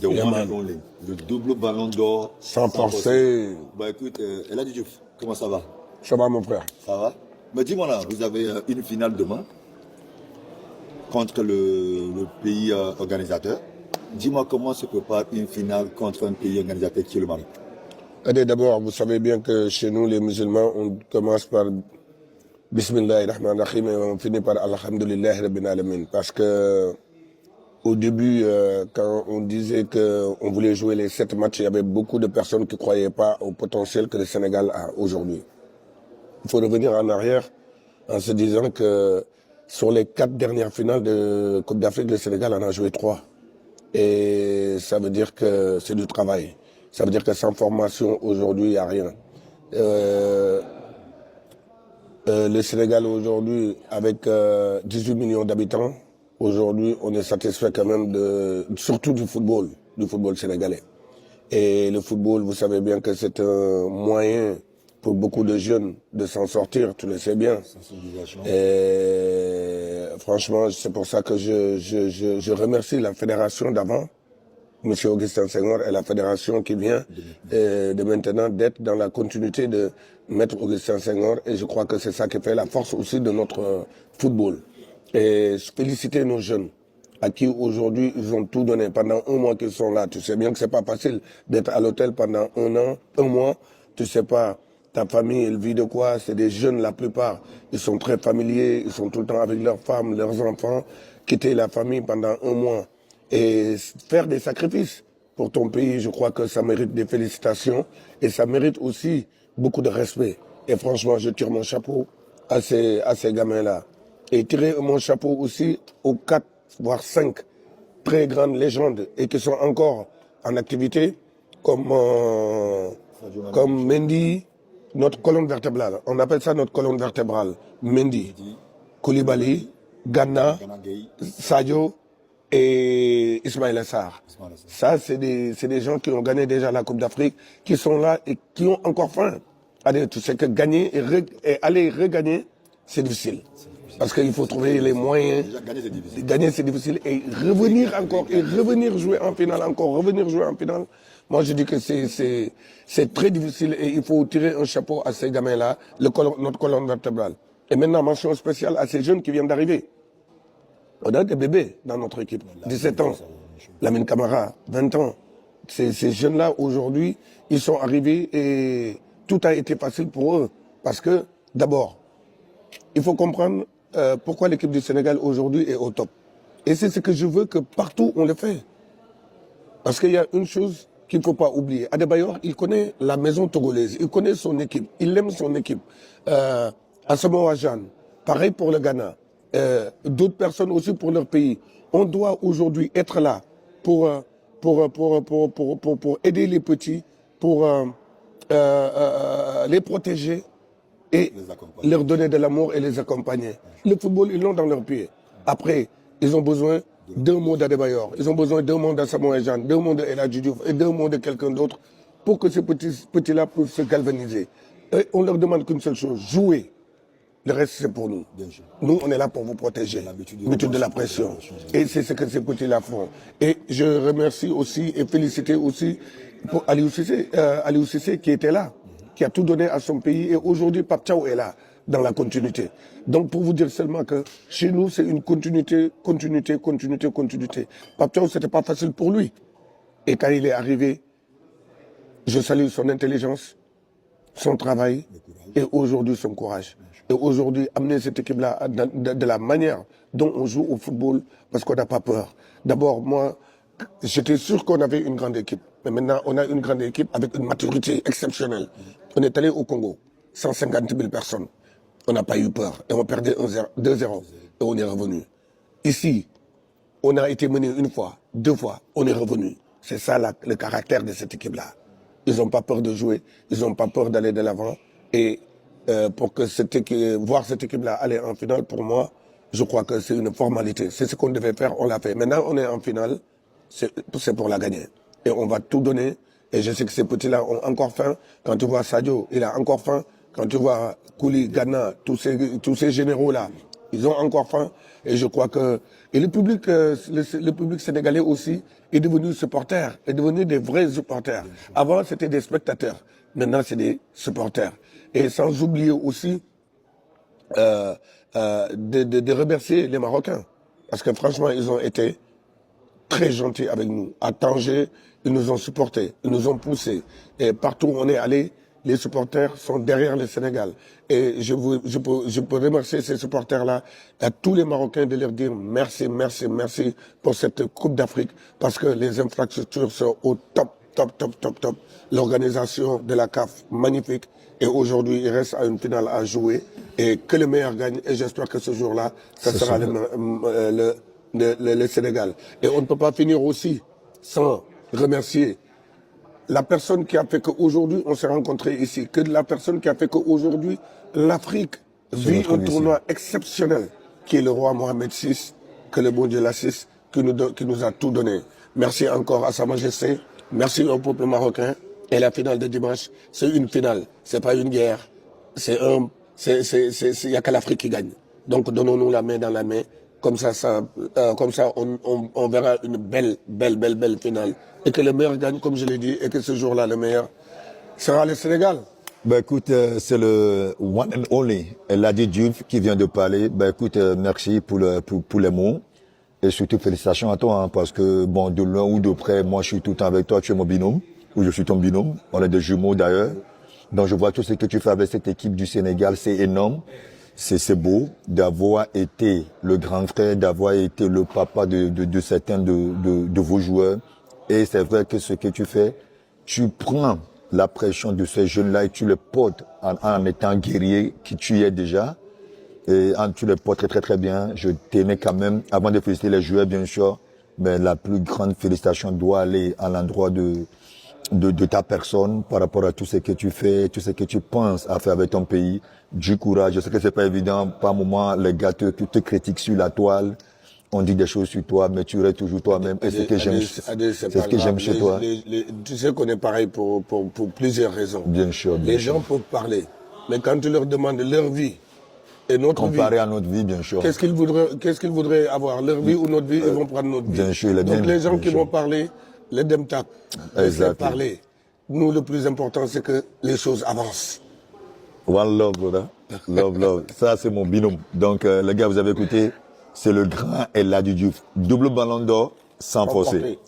The one and only. Le double ballon d'or. Sans forcer. Bah écoute, Elhadji Diouf, comment ça va? Ça va mon frère? Ça va? Mais dis-moi là, vous avez une finale demain contre le pays organisateur. Dis-moi comment se prépare une finale contre un pays organisateur qui est le Maroc. D'abord, vous savez bien que chez nous, les musulmans, on commence par Bismillah ar-Rahman ar-Rahim et on finit par Alhamdulillah Rabbil Alamin. Parce que au début, quand on disait qu'on voulait jouer les 7 matchs, il y avait beaucoup de personnes qui ne croyaient pas au potentiel que le Sénégal a aujourd'hui. Il faut revenir en arrière en se disant que sur les 4 dernières finales de Coupe d'Afrique, le Sénégal en a joué 3. Et ça veut dire que c'est du travail. Ça veut dire que sans formation, aujourd'hui, il n'y a rien. Le Sénégal, aujourd'hui, avec 18 millions d'habitants, aujourd'hui, on est satisfait quand même surtout du football sénégalais. Et le football, vous savez bien que c'est un moyen pour beaucoup de jeunes de s'en sortir, tu le sais bien. Et franchement, c'est pour ça que je remercie la fédération d'avant, M. Augustin Senghor, et la fédération qui vient de maintenant d'être dans la continuité de Maître Augustin Senghor. Et je crois que c'est ça qui fait la force aussi de notre football. Et féliciter nos jeunes à qui aujourd'hui ils ont tout donné pendant un mois qu'ils sont là. Tu sais bien que c'est pas facile d'être à l'hôtel pendant un mois. Tu sais pas ta famille, elle vit de quoi? C'est des jeunes la plupart. Ils sont très familiers, ils sont tout le temps avec leurs femmes, leurs enfants. Quitter la famille pendant un mois et faire des sacrifices pour ton pays, je crois que ça mérite des félicitations et ça mérite aussi beaucoup de respect. Et franchement, je tire mon chapeau à ces gamins-là. Et tirer mon chapeau aussi aux 4, voire 5 très grandes légendes et qui sont encore en activité, comme Mendy, notre colonne vertébrale. On appelle ça notre colonne vertébrale. Mendy, Koulibaly, Gana, Sadio et Ismaïla Sarr. Ça, c'est des gens qui ont gagné déjà la Coupe d'Afrique, qui sont là et qui ont encore faim. Allez, tu sais que gagner et aller regagner, c'est difficile. Parce qu'il faut trouver les moyens. Gagner, c'est difficile. Et revenir encore, et revenir jouer en finale encore, revenir jouer en finale. Moi, je dis que c'est très difficile et il faut tirer un chapeau à ces gamins-là, notre colonne vertébrale. Et maintenant, mention spéciale à ces jeunes qui viennent d'arriver. On a des bébés dans notre équipe, 17 ans. Lamine Camara, 20 ans. Ces jeunes-là, aujourd'hui, ils sont arrivés et tout a été facile pour eux. Parce que, d'abord, il faut comprendre pourquoi l'équipe du Sénégal aujourd'hui est au top. Et c'est ce que je veux que partout on le fait. Parce qu'il y a une chose qu'il ne faut pas oublier. Adebayor, il connaît la maison togolaise, il connaît son équipe, il aime son équipe. Asamoah Gyan, pareil pour le Ghana. D'autres personnes aussi pour leur pays. On doit aujourd'hui être là pour aider les petits, pour les protéger et leur donner de l'amour et les accompagner. Le football, ils l'ont dans leurs pieds. Après, ils ont besoin d'un mot d'Adebayor, ils ont besoin d'un mot d'Asamoah Gyan, d'un mot d'Elhadji Diouf et d'un mot de quelqu'un d'autre pour que ces petits-là puissent se galvaniser. Et on leur demande qu'une seule chose, jouer. Le reste, c'est pour nous. Nous, on est là pour vous protéger. L'habitude de la pression. Et c'est ce que ces petits-là font. Et je remercie aussi et féliciter aussi pour Aliou Cissé qui était là, qui a tout donné à son pays. Et aujourd'hui, Pape Thiaw est là, dans la continuité. Donc, pour vous dire seulement que chez nous, c'est une continuité. Pape Thiaw, c'était pas facile pour lui. Et quand il est arrivé, je salue son intelligence, son travail et aujourd'hui son courage. Et aujourd'hui, amener cette équipe-là de la manière dont on joue au football, parce qu'on n'a pas peur. D'abord, moi, j'étais sûr qu'on avait une grande équipe. Mais maintenant, on a une grande équipe avec une maturité exceptionnelle. On est allé au Congo, 150 000 personnes. On n'a pas eu peur. Et on perdait 2-0. Et on est revenu. Ici, on a été mené une fois, 2 fois, on est revenu. C'est ça le caractère de cette équipe-là. Ils n'ont pas peur de jouer, ils n'ont pas peur d'aller de l'avant. Et pour que voir cette équipe-là aller en finale, pour moi, je crois que c'est une formalité. C'est ce qu'on devait faire, on l'a fait. Maintenant, on est en finale, c'est pour la gagner. Et on va tout donner. Et je sais que ces petits-là ont encore faim. Quand tu vois Sadio, il a encore faim. Quand tu vois Kouli, Ghana, tous ces généraux-là, Ils ont encore faim. Et je crois que... Et le public sénégalais aussi est devenu supporter, est devenu des vrais supporters. Avant, c'était des spectateurs. Maintenant, c'est des supporters. Et sans oublier aussi de remercier les Marocains. Parce que franchement, ils ont été très gentils avec nous. À Tanger, ils nous ont supportés, ils nous ont poussés. Et partout où on est allé, les supporters sont derrière le Sénégal. Et je peux remercier ces supporters-là, à tous les Marocains, de leur dire merci, merci, merci pour cette Coupe d'Afrique, parce que les infrastructures sont au top, top, top, top, top. L'organisation de la CAF, magnifique. Et aujourd'hui, il reste à une finale à jouer. Et que le meilleur gagne. Et j'espère que ce jour-là, ça sera le Sénégal. Et on ne peut pas finir aussi sans remercier la personne qui a fait qu'aujourd'hui on s'est rencontrés ici, que la personne qui a fait qu'aujourd'hui l'Afrique vit un tournoi exceptionnel, qui est le roi Mohamed VI, que le bon Dieu l'assiste, qui nous a tout donné. Merci encore à Sa Majesté, merci au peuple marocain. Et la finale de dimanche, c'est une finale, c'est pas une guerre, il y a que l'Afrique qui gagne. Donc donnons-nous la main dans la main. Comme ça, on verra une belle finale. Et que le meilleur gagne, comme je l'ai dit, et que ce jour-là, le meilleur sera le Sénégal. Ben écoute, c'est le one and only El Hadji Diouf qui vient de parler. Ben écoute, merci pour les mots. Et surtout, félicitations à toi, hein, parce que, bon, de loin ou de près, moi, je suis tout le temps avec toi. Tu es mon binôme, ou je suis ton binôme. On est des jumeaux, d'ailleurs. Donc, je vois tout ce que tu fais avec cette équipe du Sénégal. C'est énorme. C'est beau d'avoir été le grand frère, d'avoir été le papa de certains de vos joueurs. Et c'est vrai que ce que tu fais, tu prends la pression de ces jeunes-là et tu les portes en étant guerrier qui tu es déjà. Et tu les portes très, très, très bien. Je tenais quand même, avant de féliciter les joueurs, bien sûr, mais la plus grande félicitation doit aller à l'endroit de ta personne par rapport à tout ce que tu fais, tout ce que tu penses à faire avec ton pays. Du courage. Je sais que c'est pas évident. Par moments, les gars te critiquent sur la toile. On dit des choses sur toi, mais tu restes toujours toi-même. Et c'est ce que j'aime chez toi. Tu sais qu'on est pareil pour plusieurs raisons. Bien sûr. Les gens peuvent parler, mais quand tu leur demandes leur vie et notre vie, comparé à notre vie, bien sûr. Qu'est-ce qu'ils voudraient avoir, leur vie ou notre vie, ils vont prendre notre vie. Bien sûr. Donc les gens qui vont parler, les demtap, laissez parler. Nous, le plus important, c'est que les choses avancent. One love, brother. Love. Ça, c'est mon binôme. Donc, les gars, vous avez écouté, c'est le grand El Hadji Diouf. Double ballon d'or, sans forcer.